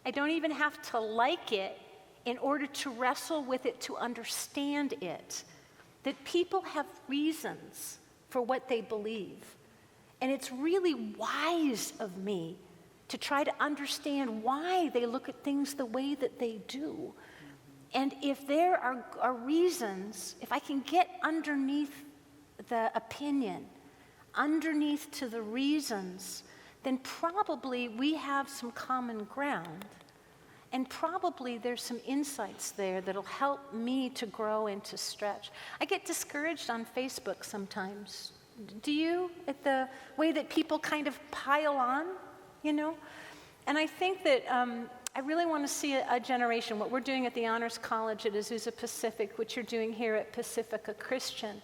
I don't even have to like it in order to wrestle with it, to understand it. That people have reasons for what they believe. And it's really wise of me to try to understand why they look at things the way that they do. And if there are reasons, if I can get underneath the opinion, underneath to the reasons, then probably we have some common ground. And probably there's some insights there that'll help me to grow and to stretch. I get discouraged on Facebook sometimes. Do you? At the way that people kind of pile on, you know? And I think that I really want to see a generation, what we're doing at the Honors College at Azusa Pacific, what you're doing here at Pacifica Christian,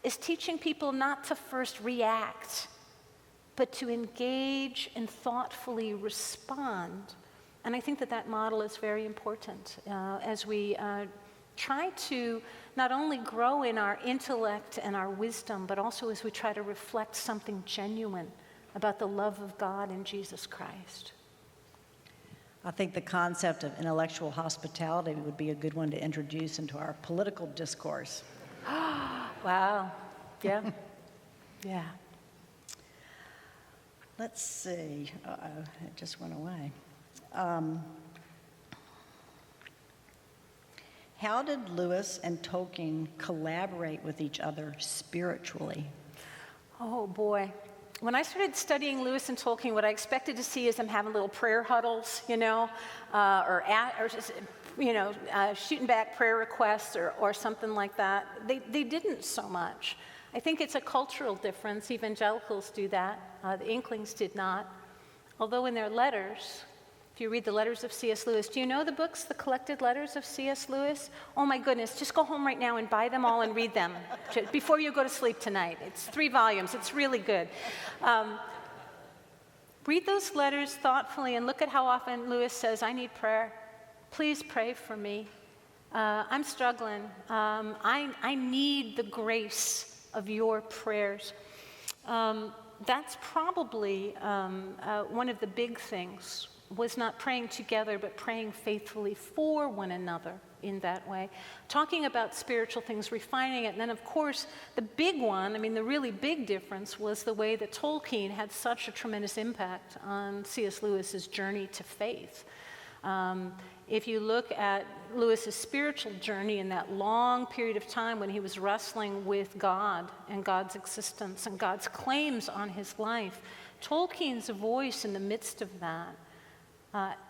is teaching people not to first react, but to engage and thoughtfully respond. And I think that that model is very important as we try to not only grow in our intellect and our wisdom, but also as we try to reflect something genuine about the love of God in Jesus Christ. I think the concept of intellectual hospitality would be a good one to introduce into our political discourse. Wow. Yeah. Yeah. Let's see. Uh-oh, it just went away. How did Lewis and Tolkien collaborate with each other spiritually? Oh, boy. When I started studying Lewis and Tolkien, what I expected to see is them having little prayer huddles, you know, shooting back prayer requests or something like that. They didn't so much. I think it's a cultural difference. Evangelicals do that. The Inklings did not. Although in their letters, if you read the letters of C.S. Lewis, do you know the books, the collected letters of C.S. Lewis? Oh my goodness, just go home right now and buy them all and read them before you go to sleep tonight. It's 3 volumes, it's really good. Read those letters thoughtfully and look at how often Lewis says, I need prayer. Please pray for me. I'm struggling. I need the grace of your prayers. That's probably one of the big things, was not praying together, but praying faithfully for one another in that way. Talking about spiritual things, refining it, and then of course, the big one, the really big difference was the way that Tolkien had such a tremendous impact on C.S. Lewis's journey to faith. If you look at Lewis's spiritual journey in that long period of time when he was wrestling with God and God's existence and God's claims on his life, Tolkien's voice in the midst of that,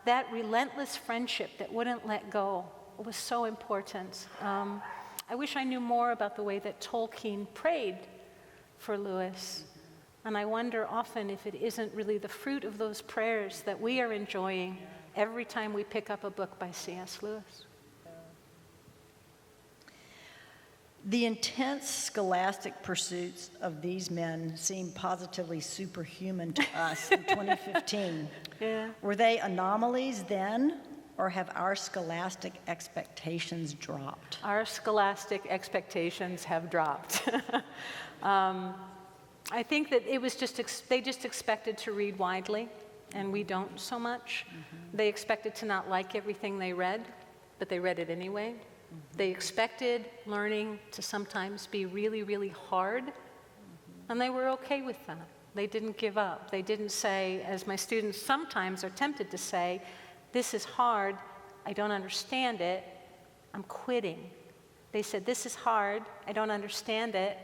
that relentless friendship that wouldn't let go, was so important. I wish I knew more about the way that Tolkien prayed for Lewis. And I wonder often if it isn't really the fruit of those prayers that we are enjoying every time we pick up a book by C.S. Lewis. The intense scholastic pursuits of these men seem positively superhuman to us in 2015. Yeah. Were they anomalies then, or have our scholastic expectations dropped? Our scholastic expectations have dropped. I think that it was they just expected to read widely, and we don't so much. Mm-hmm. They expected to not like everything they read, but they read it anyway. Mm-hmm. They expected learning to sometimes be really, really hard, and they were okay with that. They didn't give up. They didn't say, as my students sometimes are tempted to say, this is hard, I don't understand it, I'm quitting. They said, this is hard, I don't understand it,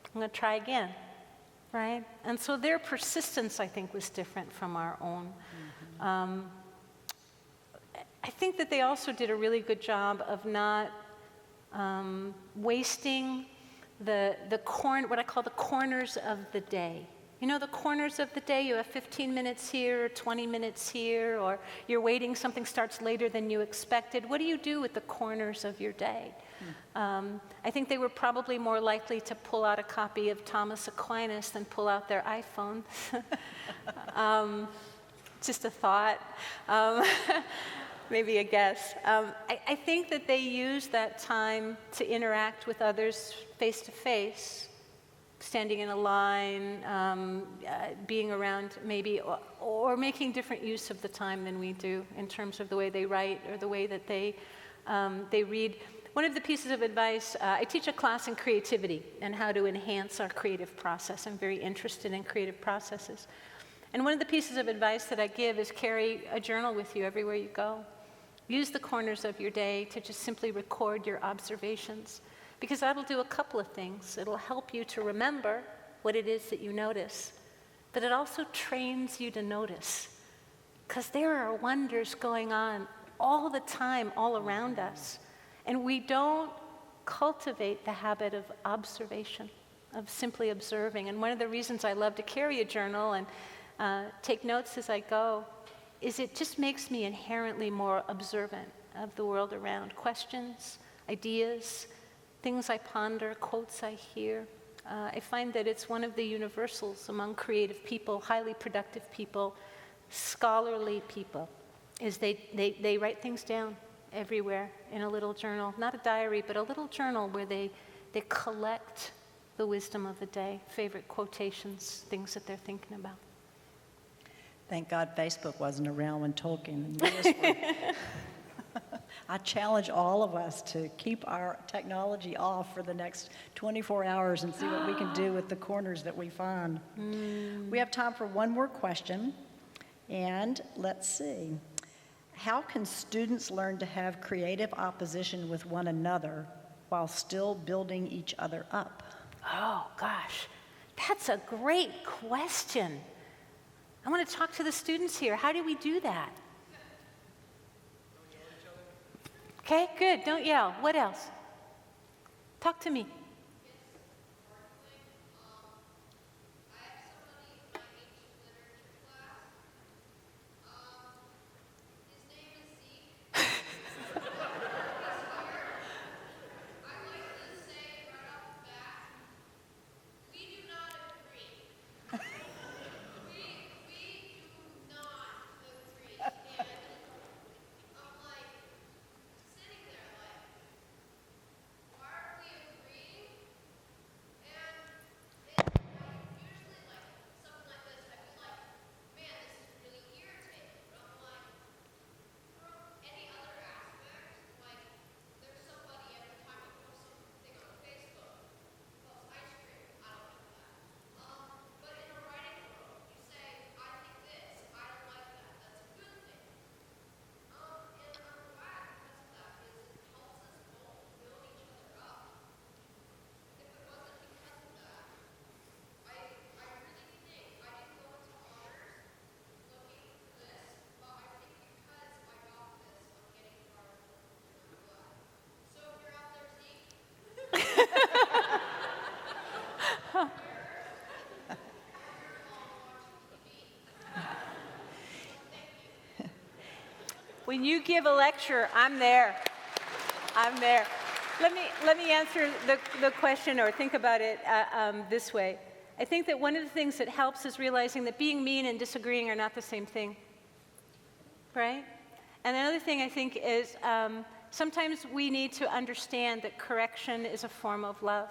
I'm going to try again, right? And so their persistence, I think, was different from our own. Mm-hmm. I think that they also did a really good job of not wasting what I call the corners of the day. You know the corners of the day? You have 15 minutes here, or 20 minutes here, or you're waiting, something starts later than you expected. What do you do with the corners of your day? I think they were probably more likely to pull out a copy of Thomas Aquinas than pull out their iPhone. Just a thought. Maybe a guess. I think that they used that time to interact with others face to face, standing in a line, being around maybe, or making different use of the time than we do in terms of the way they write or the way that they read. One of the pieces of advice, I teach a class in creativity and how to enhance our creative process. I'm very interested in creative processes. And one of the pieces of advice that I give is carry a journal with you everywhere you go. Use the corners of your day to just simply record your observations, because that'll do a couple of things. It'll help you to remember what it is that you notice, but it also trains you to notice, because there are wonders going on all the time, all around us. And we don't cultivate the habit of observation, of simply observing. And one of the reasons I love to carry a journal and take notes as I go is it just makes me inherently more observant of the world around. Questions, ideas, things I ponder, quotes I hear. I find that it's one of the universals among creative people, highly productive people, scholarly people, is they write things down everywhere in a little journal. Not a diary, but a little journal where they collect the wisdom of the day, favorite quotations, things that they're thinking about. Thank God Facebook wasn't around when Tolkien and Lewis were. I challenge all of us to keep our technology off for the next 24 hours and see what we can do with the corners that we find. We have time for one more question, and let's see. How can students learn to have creative opposition with one another while still building each other up? Oh, gosh, that's a great question. I want to talk to the students here. How do we do that? Okay, good. Don't yell. What else? Talk to me. When you give a lecture, I'm there. I'm there. Let me answer the question or think about it this way. I think that one of the things that helps is realizing that being mean and disagreeing are not the same thing, right? And another thing I think is sometimes we need to understand that correction is a form of love.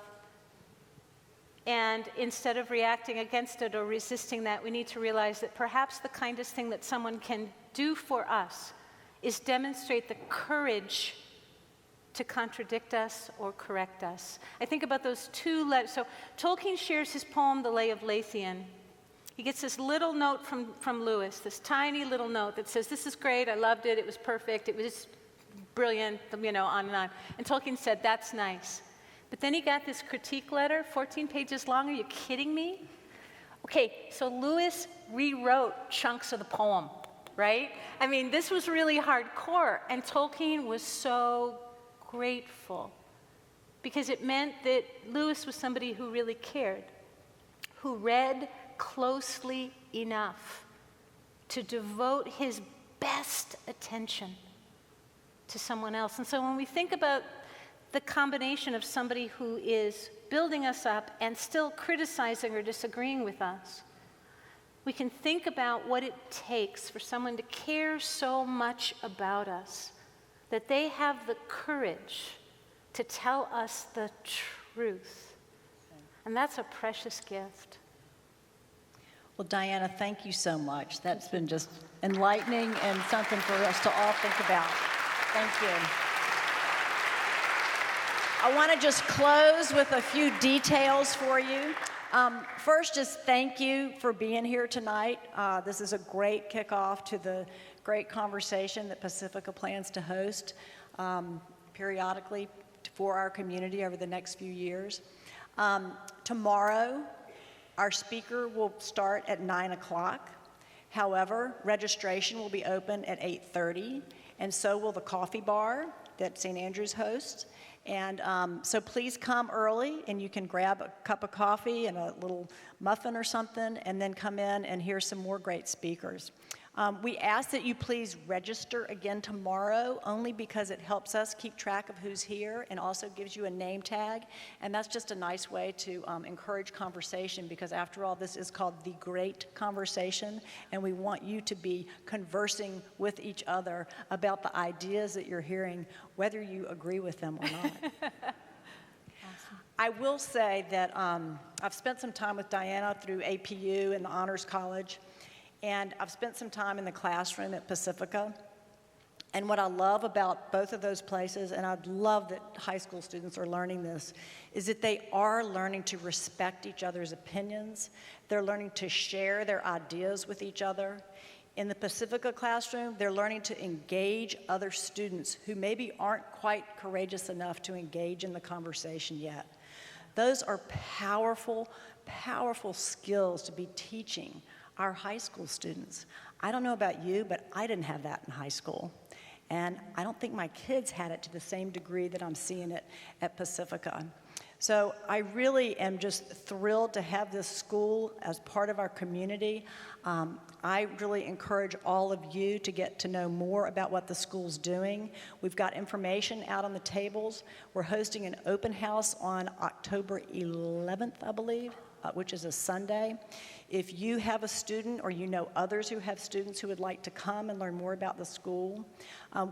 And instead of reacting against it or resisting that, we need to realize that perhaps the kindest thing that someone can do for us is demonstrate the courage to contradict us or correct us. I think about those two letters. So Tolkien shares his poem, The Lay of Lathian. He gets this little note from Lewis, this tiny little note that says, this is great, I loved it, it was perfect, it was brilliant, you know, on and on. And Tolkien said, that's nice. But then he got this critique letter, 14 pages long, are you kidding me? Okay, so Lewis rewrote chunks of the poem, right? I mean, this was really hardcore, and Tolkien was so grateful because it meant that Lewis was somebody who really cared, who read closely enough to devote his best attention to someone else. And so when we think about the combination of somebody who is building us up and still criticizing or disagreeing with us, we can think about what it takes for someone to care so much about us that they have the courage to tell us the truth. And that's a precious gift. Well, Diana, thank you so much. That's been just enlightening and something for us to all think about. Thank you. I want to just close with a few details for you. First, just thank you for being here tonight. This is a great kickoff to the great conversation that Pacifica plans to host periodically for our community over the next few years. Tomorrow, our speaker will start at 9 o'clock. However, registration will be open at 8:30, and so will the coffee bar that St. Andrews hosts. And so please come early, and you can grab a cup of coffee and a little muffin or something, and then come in and hear some more great speakers. We ask that you please register again tomorrow, only because it helps us keep track of who's here and also gives you a name tag. And that's just a nice way to encourage conversation, because after all, this is called the Great Conversation, and we want you to be conversing with each other about the ideas that you're hearing, whether you agree with them or not. I will say that I've spent some time with Diana through APU and the Honors College, and I've spent some time in the classroom at Pacifica. And what I love about both of those places, and I'd love that high school students are learning this, is that they are learning to respect each other's opinions. They're learning to share their ideas with each other. In the Pacifica classroom, they're learning to engage other students who maybe aren't quite courageous enough to engage in the conversation yet. Those are powerful, powerful skills to be teaching our high school students. I don't know about you, but I didn't have that in high school. And I don't think my kids had it to the same degree that I'm seeing it at Pacifica. So I really am just thrilled to have this school as part of our community. I really encourage all of you to get to know more about what the school's doing. We've got information out on the tables. We're hosting an open house on October 11th, I believe, which is a Sunday. If you have a student or you know others who have students who would like to come and learn more about the school,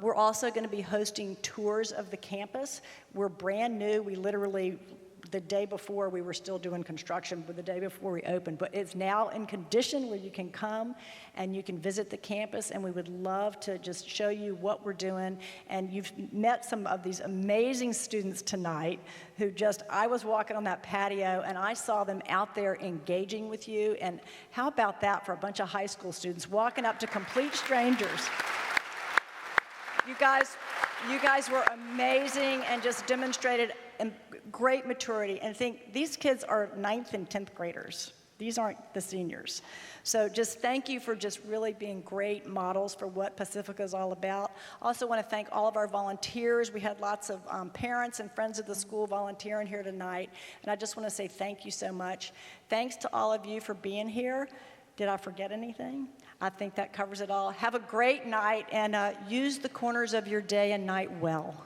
we're also going to be hosting tours of the campus. We're brand new. We literally, the day before, we were still doing construction, but the day before we opened. But it's now in condition where you can come and you can visit the campus, and we would love to just show you what we're doing. And you've met some of these amazing students tonight who just, I was walking on that patio and I saw them out there engaging with you. And how about that for a bunch of high school students walking up to complete strangers? You guys were amazing and just demonstrated great maturity. And think, these kids are 9th and 10th graders. These aren't the seniors. So just thank you for just really being great models for what Pacifica is all about. Also want to thank all of our volunteers. We had lots of parents and friends of the school volunteering here tonight. And I just want to say thank you so much. Thanks to all of you for being here. Did I forget anything? I think that covers it all. Have a great night, and use the corners of your day and night well.